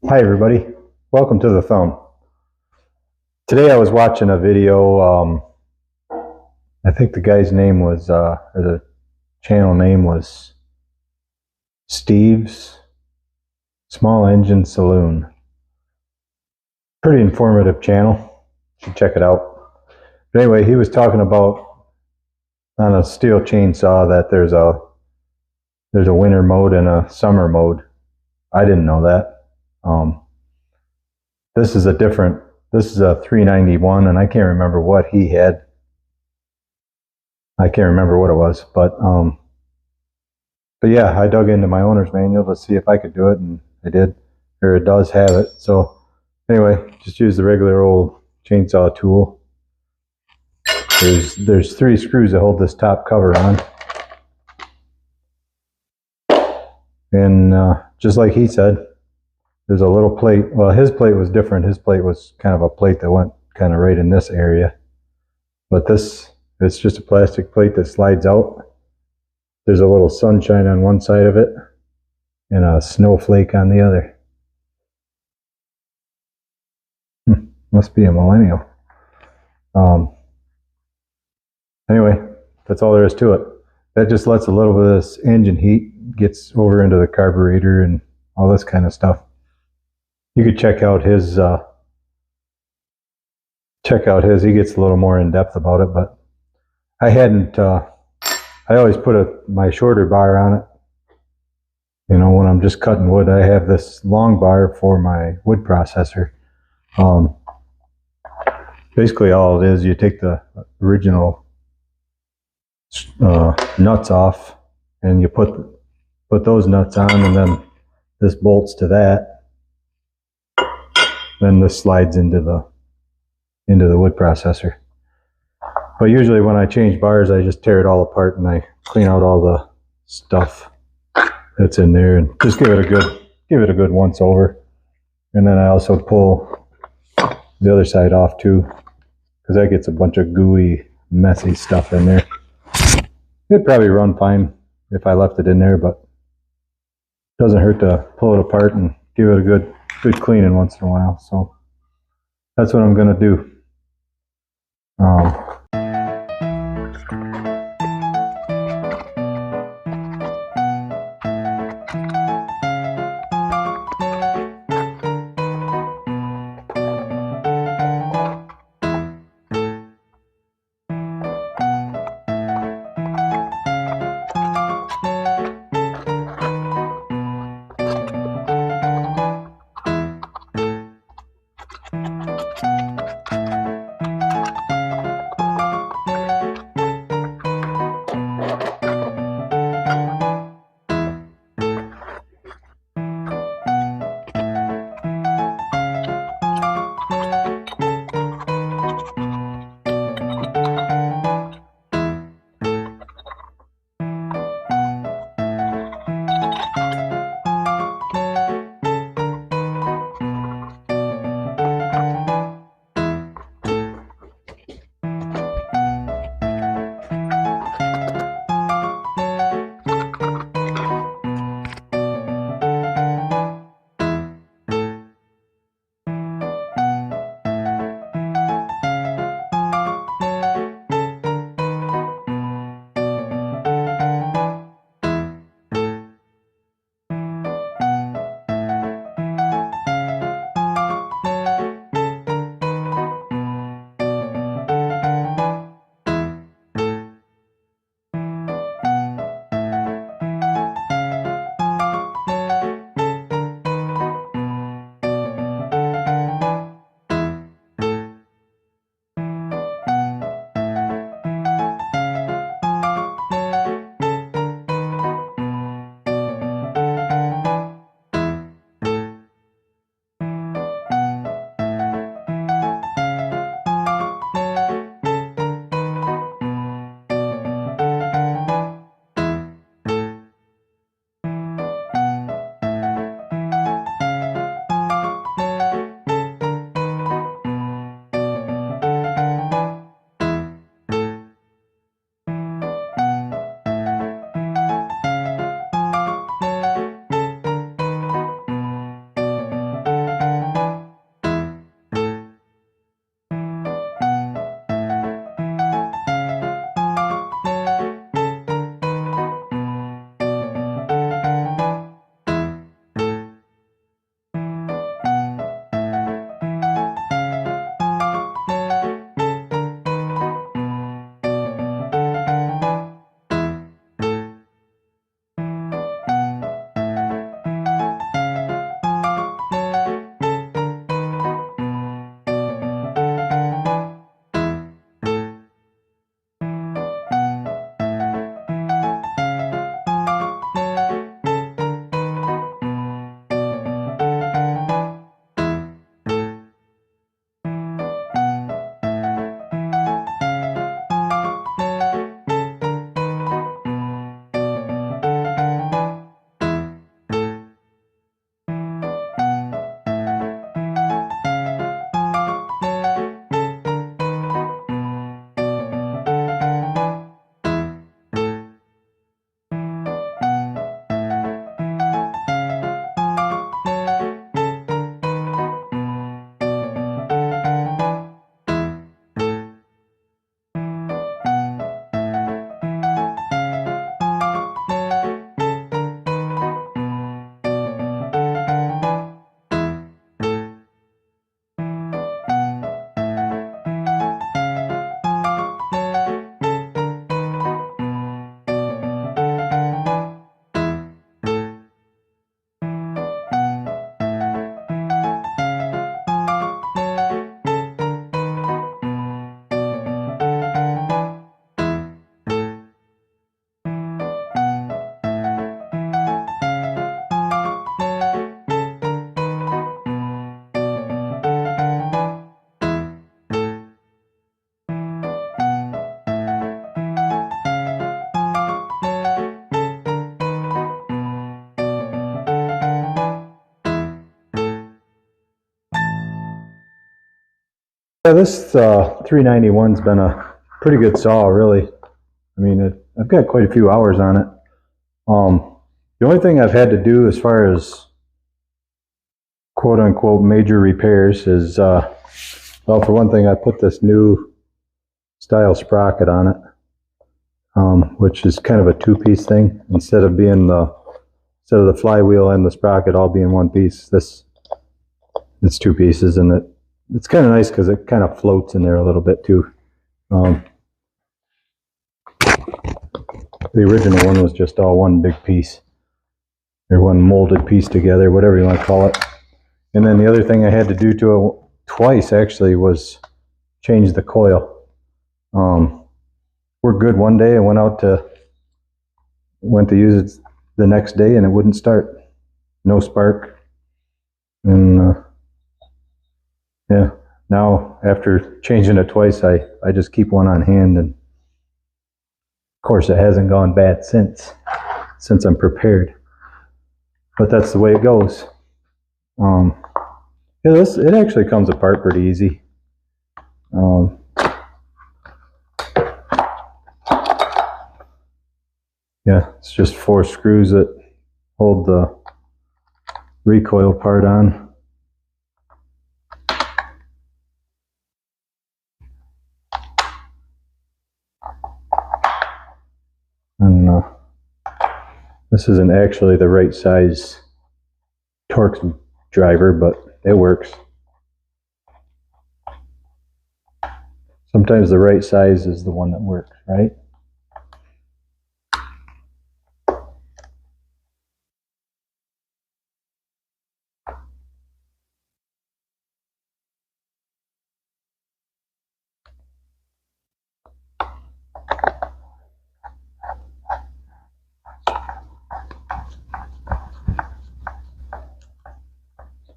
Hi everybody, welcome to the thumb. Today I was watching a video, I think the guy's name was, or the channel name was Steve's Small Engine Saloon. Pretty informative channel, you should check it out. But anyway, he was talking about on a steel chainsaw that there's a winter mode and a summer mode. I didn't know that. This is a 391, and I can't remember what he had. I can't remember what it was, but yeah, I dug into my owner's manual to see if I could do it, and I did, or it does have it. So anyway, just use the regular old chainsaw tool. There's 3 screws that hold this top cover on, and just like he said, there's a little plate. Well, his plate was different. His plate was kind of a plate that went kind of right in this area, but this, it's just a plastic plate that slides out. There's a little sunshine on one side of it and a snowflake on the other. Must be a millennial. Anyway, that's all there is to it. That just lets a little bit of this engine heat gets over into the carburetor and all this kind of stuff. You could check out his, he gets a little more in depth about it, but I hadn't, I always put my shorter bar on it. You know, when I'm just cutting wood, I have this long bar for my wood processor. Basically all it is, you take the original nuts off and you put those nuts on, and then this bolts to that. Then this slides into the wood processor. But usually when I change bars, I just tear it all apart and I clean out all the stuff that's in there and just give it a good once over. And then I also pull the other side off too, because that gets a bunch of gooey, messy stuff in there. It'd probably run fine if I left it in there, but it doesn't hurt to pull it apart and give it a good cleaning once in a while. So that's what I'm gonna do. Yeah, this 391's been a pretty good saw, really. I mean, I've got quite a few hours on it. The only thing I've had to do as far as quote-unquote major repairs is, well, for one thing, I put this new style sprocket on it, which is kind of a two-piece thing. Instead of the flywheel and the sprocket all being one piece, it's two pieces, and it's kind of nice because it kind of floats in there a little bit too. The original one was just all one big piece, or one molded piece together, whatever you want to call it. And then the other thing I had to do to it twice actually was change the coil. Worked good one day. I went to use it the next day, and it wouldn't start. No spark. And yeah, now after changing it twice, I just keep one on hand, and of course it hasn't gone bad since I'm prepared. But that's the way it goes. Yeah, it actually comes apart pretty easy. Yeah, it's just 4 screws that hold the recoil part on. And this isn't actually the right size Torx driver, but it works. Sometimes the right size is the one that works, right?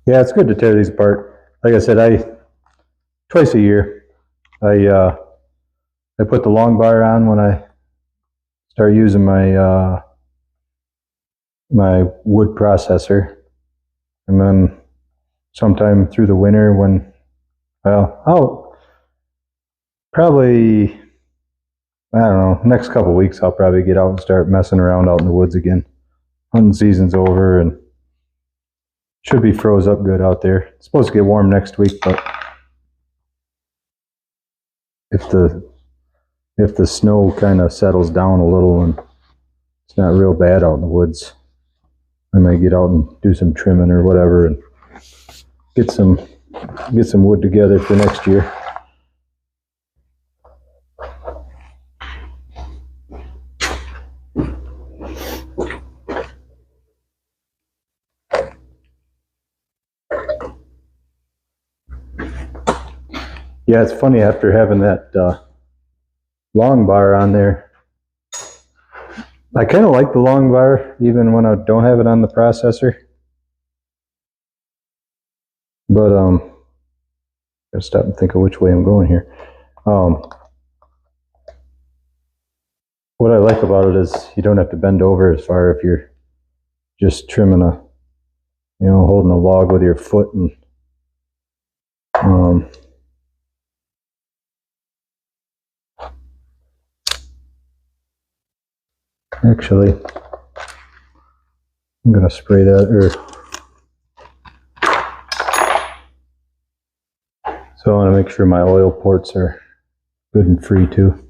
Yeah, it's good to tear these apart. Like I said, twice a year, I put the long bar on when I start using my my wood processor, and then sometime through the winter when, well, probably, I don't know, next couple of weeks I'll probably get out and start messing around out in the woods again. Hunting season's over and should be froze up good out there. It's supposed to get warm next week, but if the snow kind of settles down a little and it's not real bad out in the woods, I might get out and do some trimming or whatever and get some wood together for next year. Yeah, it's funny, after having that long bar on there, I kind of like the long bar even when I don't have it on the processor. But gotta stop and think of which way I'm going here. What I like about it is you don't have to bend over as far if you're just trimming holding a log with your foot, and actually, I'm gonna spray that, so I want to make sure my oil ports are good and free too.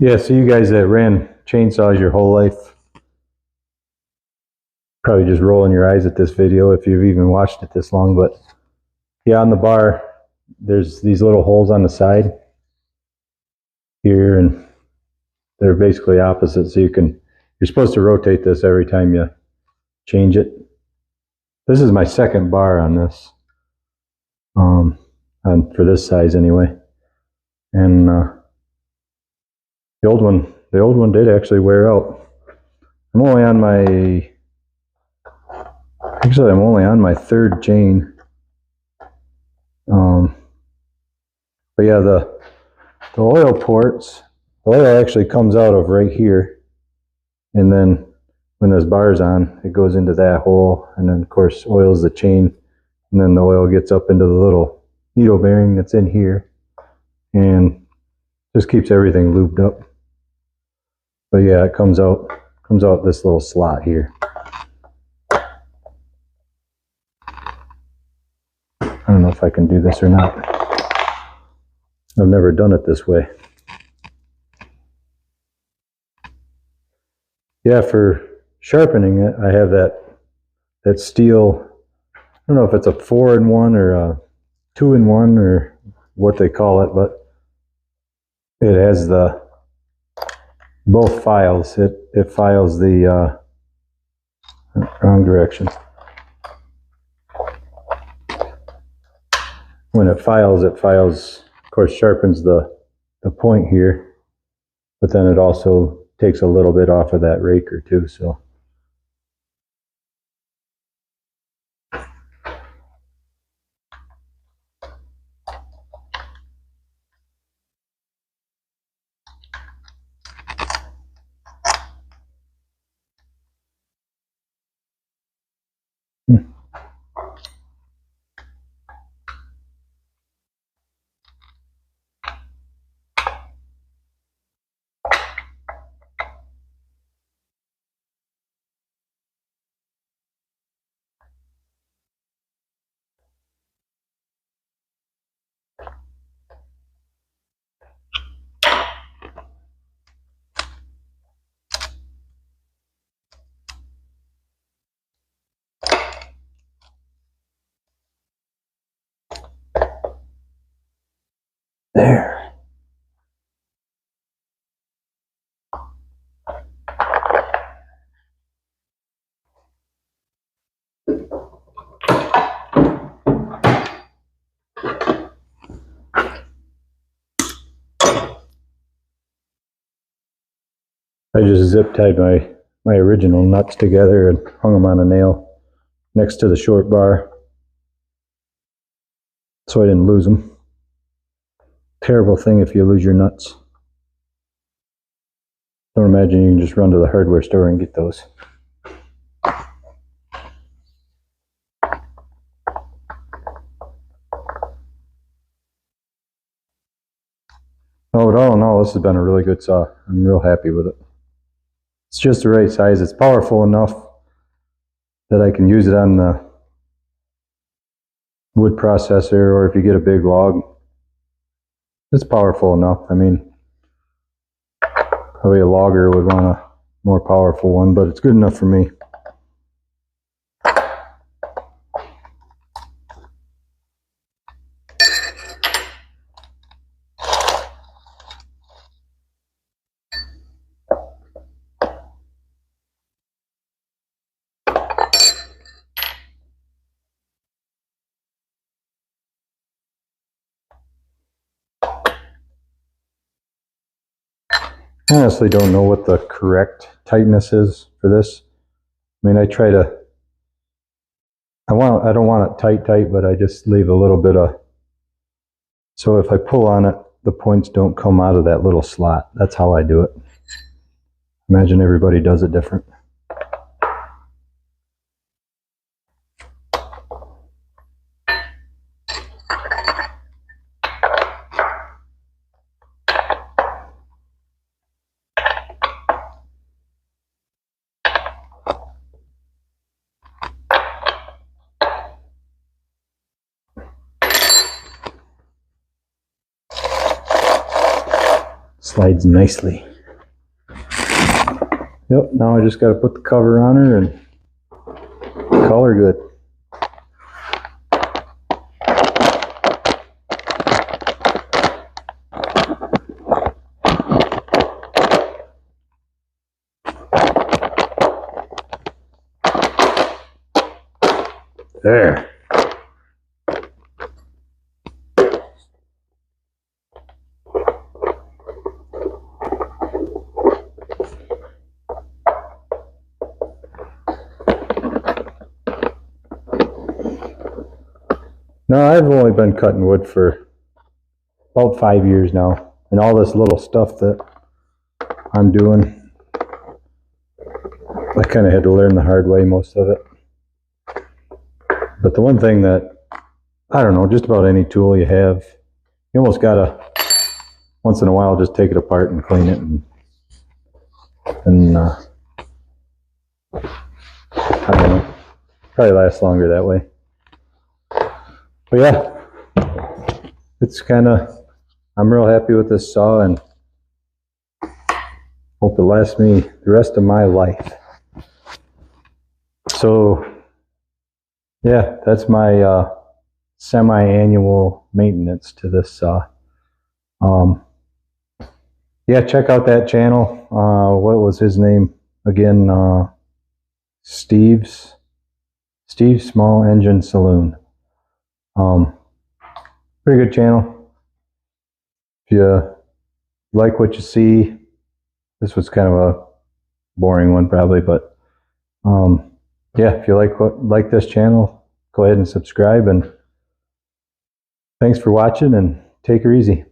Yeah, so you guys that ran chainsaws your whole life, probably just rolling your eyes at this video if you've even watched it this long, but Yeah, on the bar, there's these little holes on the side here, and they're basically opposite, so you're supposed to rotate this every time you change it. This is my second bar on this, and for this size anyway. And the old one did actually wear out. I'm only on my third chain. But yeah, the oil ports, the oil actually comes out of right here, and then when this bar's on, it goes into that hole, and then of course oils the chain, and then the oil gets up into the little needle bearing that's in here, and just keeps everything lubed up. But yeah, it comes out this little slot here. I don't know if I can do this or not. I've never done it this way. Yeah, for sharpening it, I have that steel, I don't know if it's a 4-in-1 or a 2-in-1 or what they call it, but it has both files. It files the wrong direction. When it files, of course, sharpens the point here, but then it also takes a little bit off of that raker too, so. There. I just zip tied my original nuts together and hung them on a nail next to the short bar, so I didn't lose them. Terrible thing if you lose your nuts. Don't imagine you can just run to the hardware store and get those. Oh, but all in all, this has been a really good saw. I'm real happy with it. It's just the right size. It's powerful enough that I can use it on the wood processor, or if you get a big log, it's powerful enough. I mean, probably a logger would want a more powerful one, but it's good enough for me. I honestly don't know what the correct tightness is for this. I mean, I don't want it tight, but I just leave a little bit of, so if I pull on it, the points don't come out of that little slot. That's how I do it. Imagine everybody does it different. Slides nicely. Yep, now I just got to put the cover on her and call her good. There. No, I've only been cutting wood for about 5 years now, and all this little stuff that I'm doing, I kind of had to learn the hard way, most of it. But the one thing that, I don't know, just about any tool you have, you almost gotta, once in a while, just take it apart and clean it, and I don't know, probably lasts longer that way. But yeah, it's kind of, I'm real happy with this saw and hope it lasts me the rest of my life. So yeah, that's my semi-annual maintenance to this saw. Yeah, check out that channel. What was his name again? Steve's Small Engine Saloon. Pretty good channel. If you like what you see, this was kind of a boring one probably, but yeah, if you like this channel, go ahead and subscribe, and thanks for watching, and take her easy.